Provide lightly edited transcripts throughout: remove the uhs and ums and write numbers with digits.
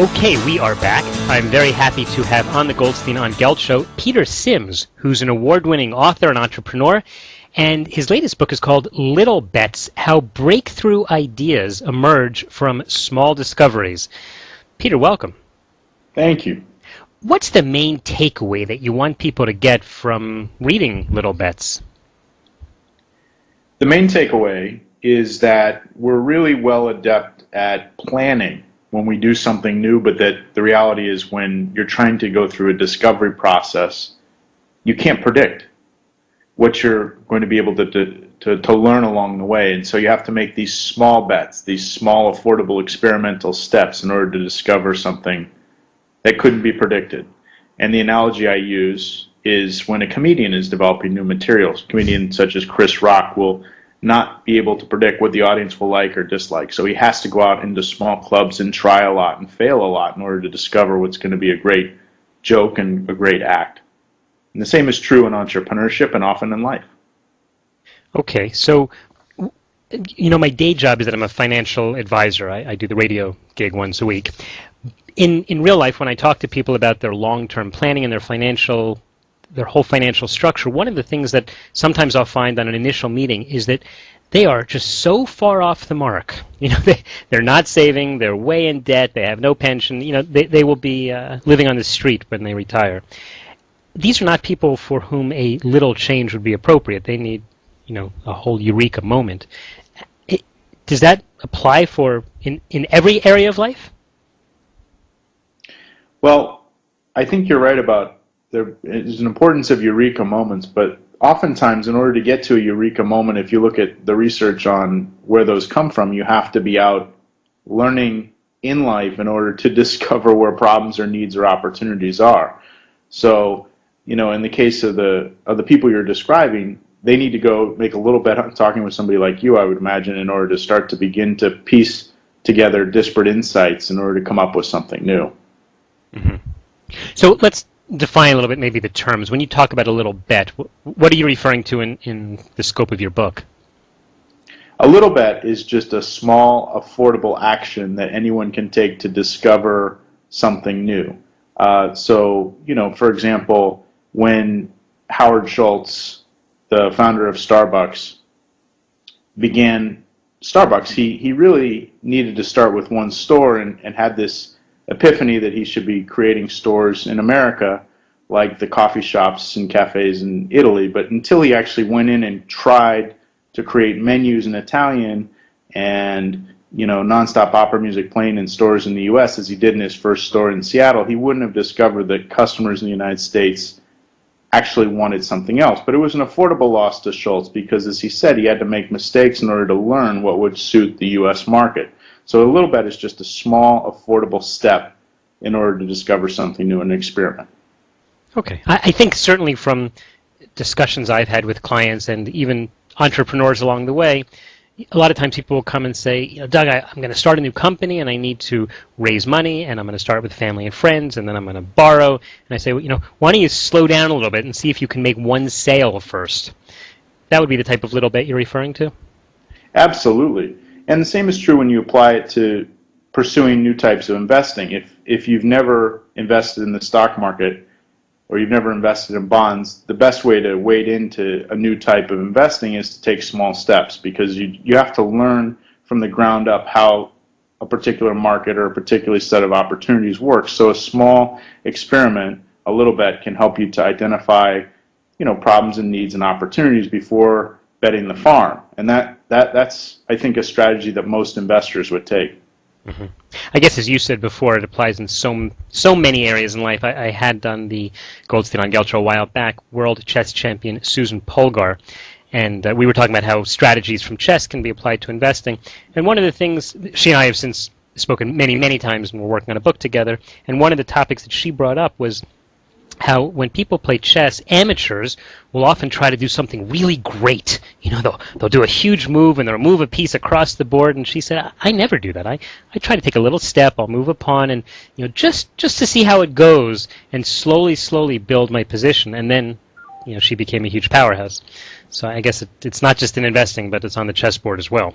Okay, we are back. I'm very happy to have on the Goldstein on Gelt show Peter Sims, who's an award-winning author and entrepreneur, and his latest book is called Little Bets: How Breakthrough Ideas Emerge from Small Discoveries. Peter, welcome. Thank you. What's the main takeaway that you want people to get from reading Little Bets? The main takeaway is that we're really well adept at planning when we do something new, but that the reality is when you're trying to go through a discovery process, you can't predict what you're going to be able to learn along the way. And so you have to make these small bets, these small, affordable, experimental steps in order to discover something that couldn't be predicted. And the analogy I use is when a comedian is developing new materials. Comedians such as Chris Rock will not be able to predict what the audience will like or dislike. So he has to go out into small clubs and try a lot and fail a lot in order to discover what's going to be a great joke and a great act. And the same is true in entrepreneurship and often in life. Okay, so, my day job is that I'm a financial advisor. I do the radio gig once a week. In real life, when I talk to people about their long-term planning and their whole financial structure, one of the things that sometimes I'll find on an initial meeting is that they are just so far off the mark. They're not saving, they're way in debt, they have no pension, they will be living on the street when they retire. These are not people for whom a little change would be appropriate. They need, a whole eureka moment. Does that apply in every area of life? Well, I think you're right about there is an importance of eureka moments, but oftentimes in order to get to a eureka moment, if you look at the research on where those come from, you have to be out learning in life in order to discover where problems or needs or opportunities are. So, in the case of the people you're describing, they need to go make a little bet on talking with somebody like you, I would imagine, in order to start to begin to piece together disparate insights in order to come up with something new. Mm-hmm. So let's define a little bit maybe the terms. When you talk about a little bet, what are you referring to in the scope of your book? A little bet is just a small, affordable action that anyone can take to discover something new. For example, when Howard Schultz, the founder of Starbucks, began Starbucks, he really needed to start with one store and had this epiphany that he should be creating stores in America like the coffee shops and cafes in Italy. But until he actually went in and tried to create menus in Italian and nonstop opera music playing in stores in the U.S. as he did in his first store in Seattle, he wouldn't have discovered that customers in the United States actually wanted something else. But it was an affordable loss to Schultz because, as he said, he had to make mistakes in order to learn what would suit the U.S. market. So a little bet is just a small, affordable step in order to discover something new and experiment. Okay. I think certainly from discussions I've had with clients and even entrepreneurs along the way, a lot of times people will come and say, Doug, I'm going to start a new company and I need to raise money and I'm going to start with family and friends and then I'm going to borrow. And I say, why don't you slow down a little bit and see if you can make one sale first? That would be the type of little bet you're referring to? Absolutely. And the same is true when you apply it to pursuing new types of investing. If you've never invested in the stock market or you've never invested in bonds, the best way to wade into a new type of investing is to take small steps, because you have to learn from the ground up how a particular market or a particular set of opportunities works. So a small experiment, a little bet, can help you to identify problems and needs and opportunities before betting the farm. And that's I think a strategy that most investors would take. Mm-hmm. I guess, as you said before, it applies in so many areas in life. I had on the Goldstein on Gelt show a while back world chess champion Susan Polgar, and we were talking about how strategies from chess can be applied to investing. And one of the things, she and I have since spoken many, many times, and we're working on a book together, and one of the topics that she brought up was how when people play chess, amateurs will often try to do something really great. They'll do a huge move and they'll move a piece across the board. And she said, I never do that. I try to take a little step. I'll move a pawn and just to see how it goes and slowly build my position. And then she became a huge powerhouse. So I guess it's not just in investing, but it's on the chessboard as well.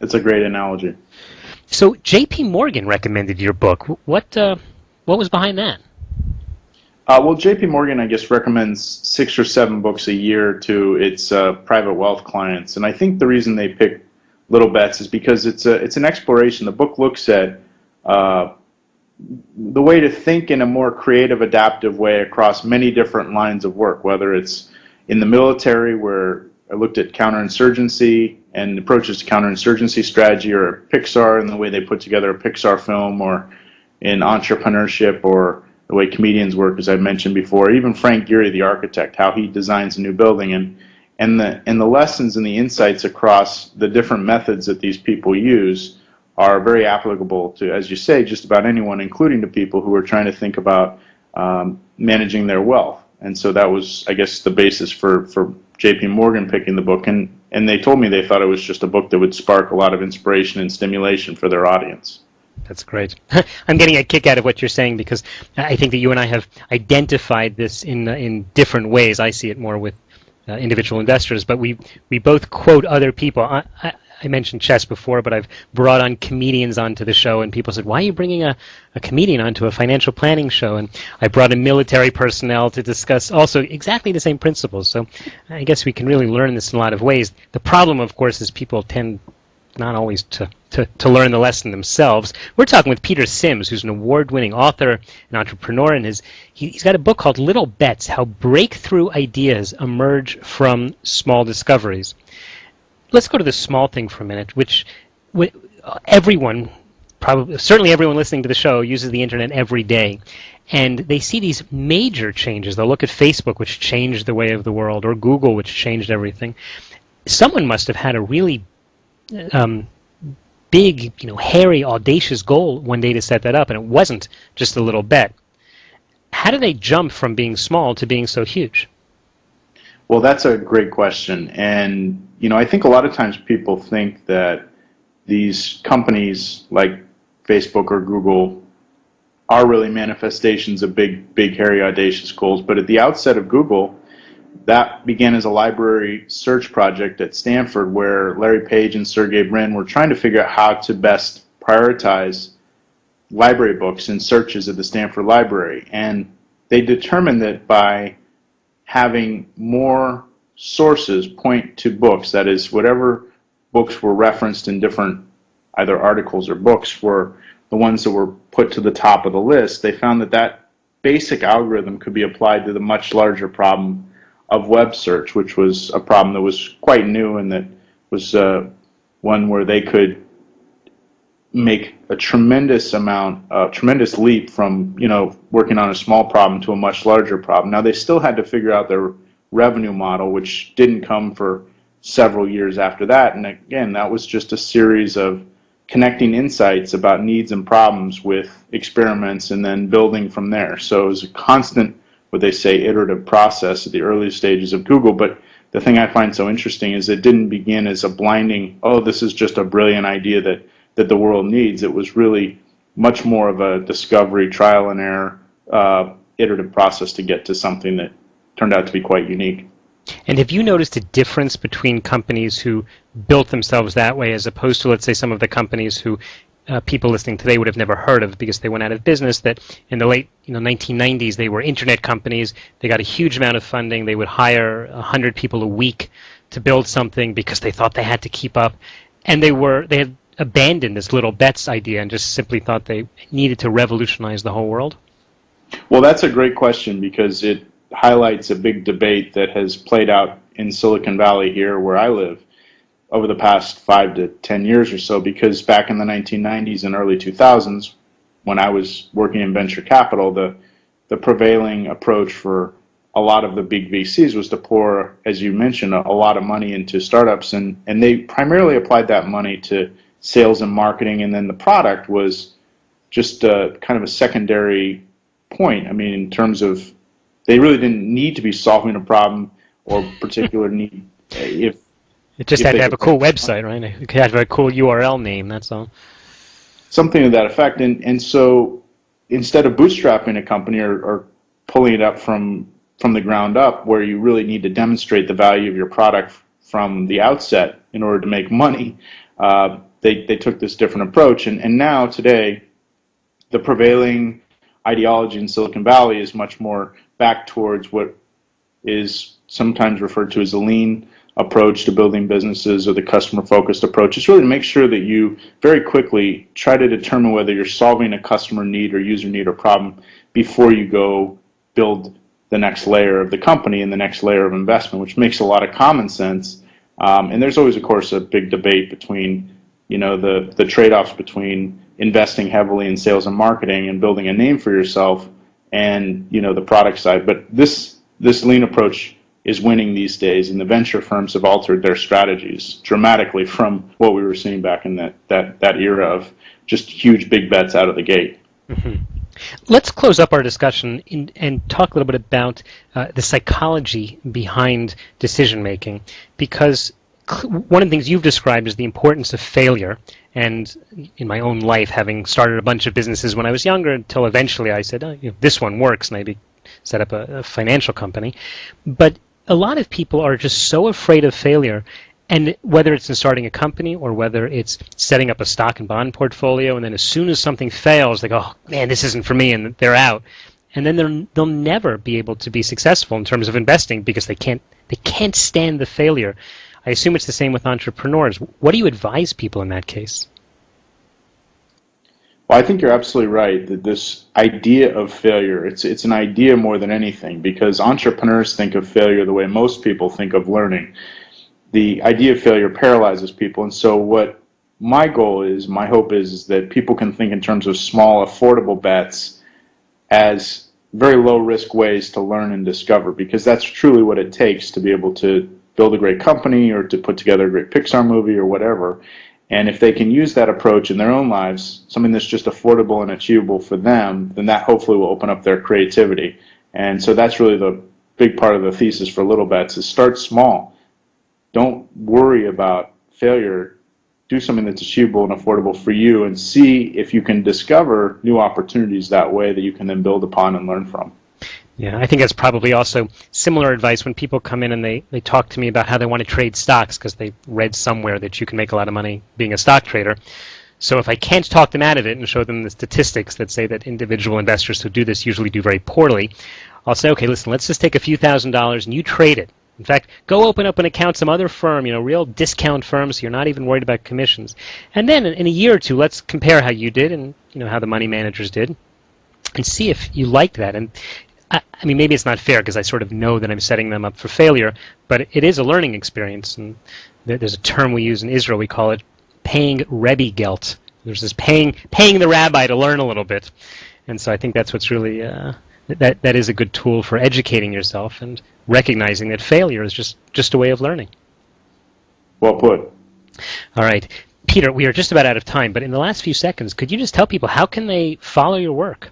It's a great analogy. So J.P. Morgan recommended your book. What was behind that? Well, J.P. Morgan, I guess, recommends 6 or 7 books a year to its private wealth clients, and I think the reason they pick Little Bets is because it's an exploration. The book looks at uh, the way to think in a more creative, adaptive way across many different lines of work, whether it's in the military, where I looked at counterinsurgency and approaches to counterinsurgency strategy, or at Pixar and the way they put together a Pixar film, or in entrepreneurship, or the way comedians work, as I mentioned before. Even Frank Gehry, the architect, how he designs a new building, and the lessons and the insights across the different methods that these people use are very applicable to, as you say, just about anyone, including to people who are trying to think about managing their wealth. And so that was, I guess, the basis for J.P. Morgan picking the book. And they told me they thought it was just a book that would spark a lot of inspiration and stimulation for their audience. That's great. I'm getting a kick out of what you're saying because I think that you and I have identified this in different ways. I see it more with individual investors, but we both quote other people. I mentioned chess before, but I've brought on comedians onto the show, and people said, why are you bringing a comedian onto a financial planning show? And I brought in military personnel to discuss also exactly the same principles. So I guess we can really learn this in a lot of ways. The problem, of course, is people tend not always to learn the lesson themselves. We're talking with Peter Sims, who's an award-winning author and entrepreneur, and he's got a book called Little Bets, How Breakthrough Ideas Emerge from Small Discoveries. Let's go to the small thing for a minute, which everyone, probably certainly everyone listening to the show, uses the internet every day. And they see these major changes. They'll look at Facebook, which changed the way of the world, or Google, which changed everything. Someone must have had a really big, hairy, audacious goal one day to set that up, and it wasn't just a little bet. How do they jump from being small to being so huge? Well, that's a great question. And, I think a lot of times people think that these companies like Facebook or Google are really manifestations of big, big, hairy, audacious goals. But at the outset of Google, that began as a library search project at Stanford where Larry Page and Sergey Brin were trying to figure out how to best prioritize library books and searches at the Stanford Library. And they determined that by having more sources point to books, that is, whatever books were referenced in different either articles or books were the ones that were put to the top of the list, they found that that basic algorithm could be applied to the much larger problem of web search, which was a problem that was quite new and that was one where they could make a tremendous leap from working on a small problem to a much larger problem. Now they still had to figure out their revenue model, which didn't come for several years after that. And again, that was just a series of connecting insights about needs and problems with experiments and then building from there. So it was a constant, what they say, iterative process at the early stages of Google. But the thing I find so interesting is it didn't begin as a blinding, oh, this is just a brilliant idea that the world needs. It was really much more of a discovery, trial and error, iterative process to get to something that turned out to be quite unique. And have you noticed a difference between companies who built themselves that way as opposed to, let's say, some of the companies who people listening today would have never heard of because they went out of business, that in the late 1990s they were internet companies, they got a huge amount of funding, they would hire 100 people a week to build something because they thought they had to keep up, and they had abandoned this little bets idea and just simply thought they needed to revolutionize the whole world? Well, that's a great question because it highlights a big debate that has played out in Silicon Valley here where I live over the past 5 to 10 years or so, because back in the 1990s and early 2000s, when I was working in venture capital, the prevailing approach for a lot of the big VCs was to pour, as you mentioned, a lot of money into startups, and they primarily applied that money to sales and marketing, and then the product was just kind of a secondary point. I mean, in terms of they really didn't need to be solving a problem or particular need. If It just had to have a cool website, right? It had to have a cool URL name, that's all. Something to that effect. And so instead of bootstrapping a company or pulling it up from the ground up, where you really need to demonstrate the value of your product from the outset in order to make money, they took this different approach. And now, today, the prevailing ideology in Silicon Valley is much more back towards what is sometimes referred to as a lean approach to building businesses, or the customer-focused approach. It's really to make sure that you very quickly try to determine whether you're solving a customer need or user need or problem before you go build the next layer of the company and the next layer of investment, which makes a lot of common sense. And there's always, of course, a big debate between, the trade-offs between investing heavily in sales and marketing and building a name for yourself and, the product side. But this lean approach is winning these days, and the venture firms have altered their strategies dramatically from what we were seeing back in that era of just huge big bets out of the gate. Mm-hmm. Let's close up our discussion and talk a little bit about the psychology behind decision making, because one of the things you've described is the importance of failure. And in my own life, having started a bunch of businesses when I was younger, until eventually I said, this one works, and I set up a financial company. But a lot of people are just so afraid of failure, and whether it's in starting a company or whether it's setting up a stock and bond portfolio, and then as soon as something fails, they go, oh, man, this isn't for me, and they're out. And then they'll never be able to be successful in terms of investing because they can't stand the failure. I assume it's the same with entrepreneurs. What do you advise people in that case? Well, I think you're absolutely right that this idea of failure, it's an idea more than anything, because entrepreneurs think of failure the way most people think of learning. The idea of failure paralyzes people, and so what my hope is that people can think in terms of small, affordable bets as very low-risk ways to learn and discover, because that's truly what it takes to be able to build a great company or to put together a great Pixar movie or whatever. And if they can use that approach in their own lives, something that's just affordable and achievable for them, then that hopefully will open up their creativity. And so that's really the big part of the thesis for Little Bets, is start small. Don't worry about failure. Do something that's achievable and affordable for you, and see if you can discover new opportunities that way that you can then build upon and learn from. Yeah, I think that's probably also similar advice when people come in and they talk to me about how they want to trade stocks because they read somewhere that you can make a lot of money being a stock trader. So if I can't talk them out of it and show them the statistics that say that individual investors who do this usually do very poorly, I'll say, okay, listen, let's just take a few $1,000s and you trade it. In fact, go open up an account some other firm, real discount firm, so you're not even worried about commissions. And then in a year or two, let's compare how you did and how the money managers did, and see if you like that. And I mean, maybe it's not fair because I sort of know that I'm setting them up for failure, but it is a learning experience. And there's a term we use in Israel. We call it paying Rebbe Gelt. There's this paying the rabbi to learn a little bit. And so I think that's what's really that is a good tool for educating yourself and recognizing that failure is just a way of learning. Well put. All right. Peter, we are just about out of time, but in the last few seconds, could you just tell people how can they follow your work?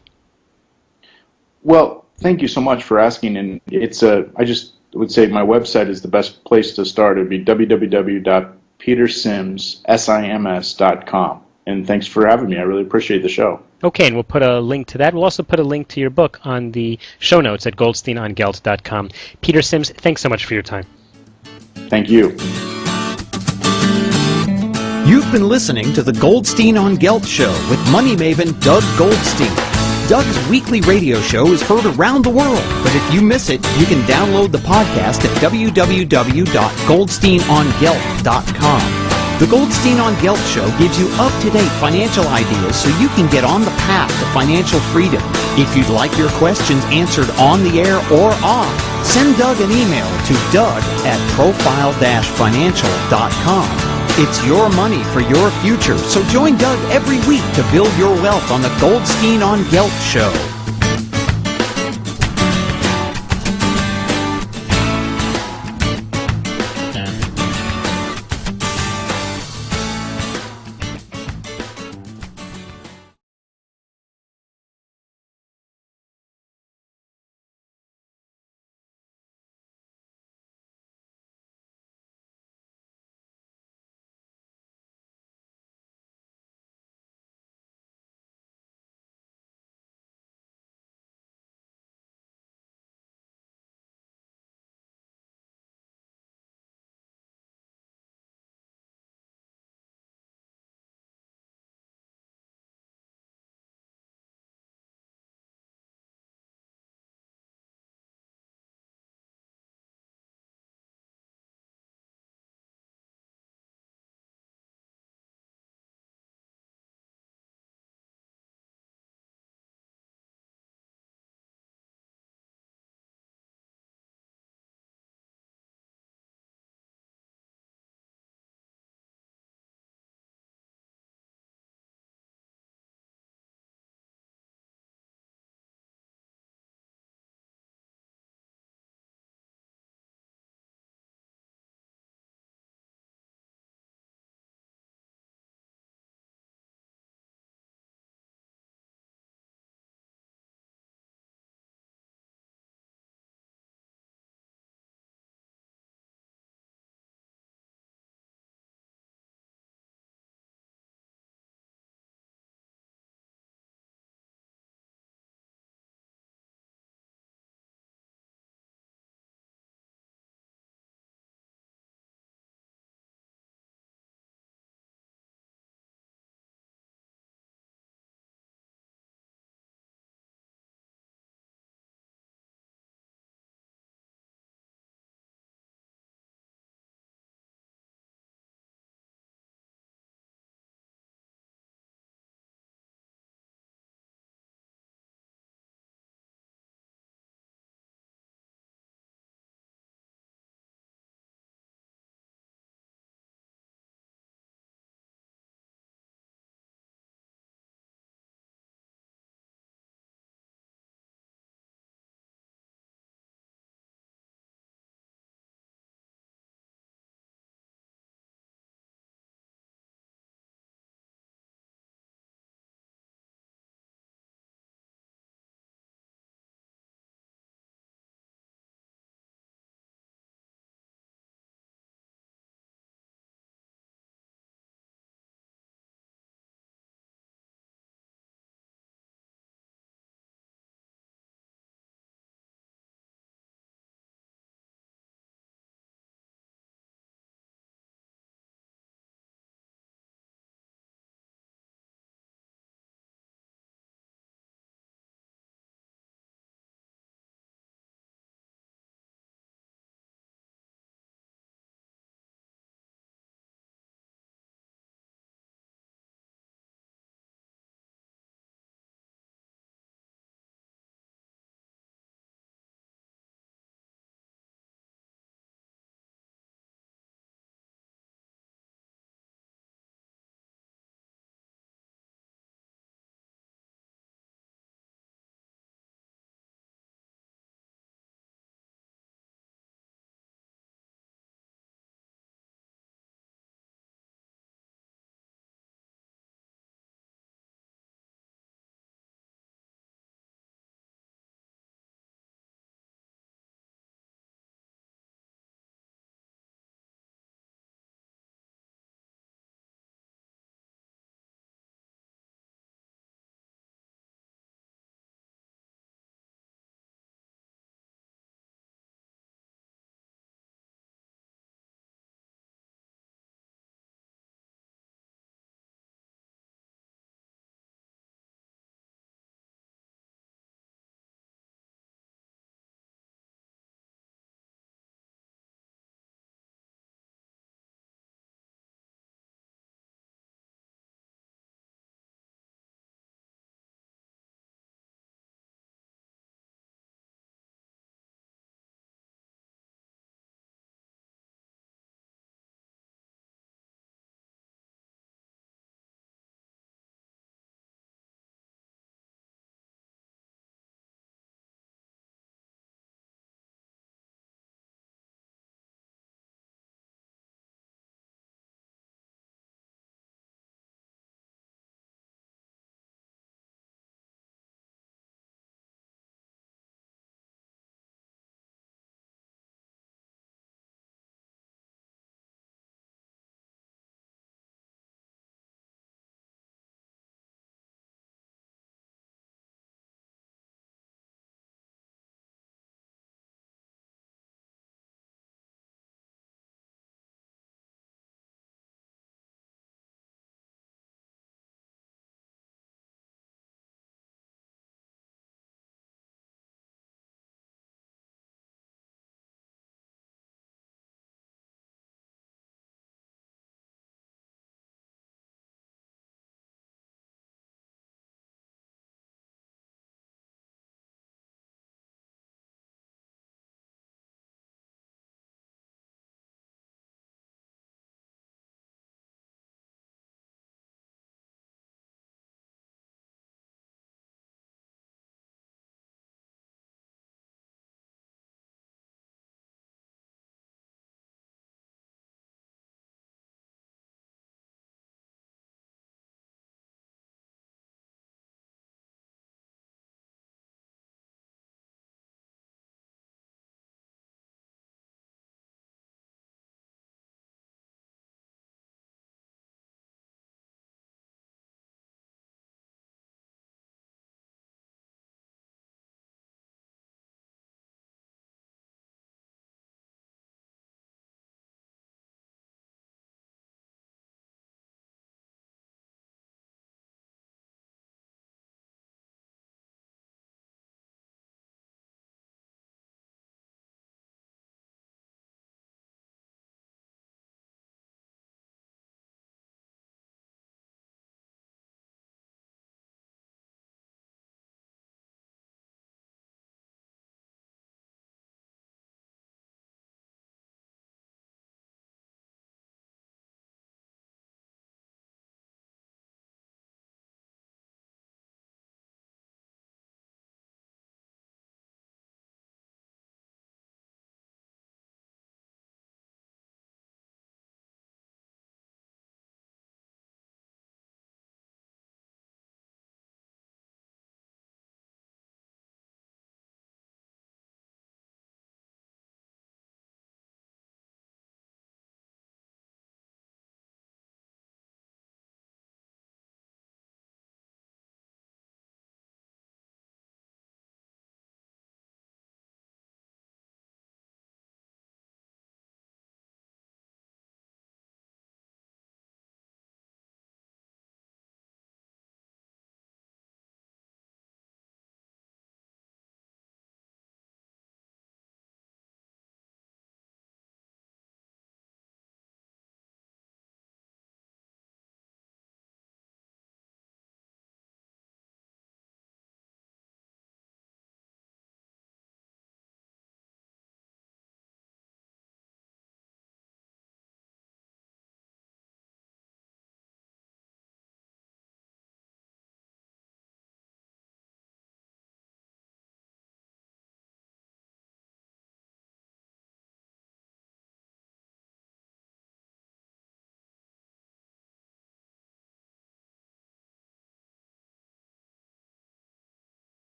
Well, thank you so much for asking. And I just would say my website is the best place to start. It would be www.petersims.com. And thanks for having me. I really appreciate the show. Okay, and we'll put a link to that. We'll also put a link to your book on the show notes at goldsteinongelt.com. Peter Sims, thanks so much for your time. Thank you. You've been listening to the Goldstein on Gelt Show with money maven Doug Goldstein. Doug's weekly radio show is heard around the world, but if you miss it, you can download the podcast at www.goldsteinongelt.com. The Goldstein on Gelt Show gives you up-to-date financial ideas so you can get on the path to financial freedom. If you'd like your questions answered on the air or off, send Doug an email to doug@profile-financial.com. It's your money for your future, so join Doug every week to build your wealth on the Goldstein on Gelt Show.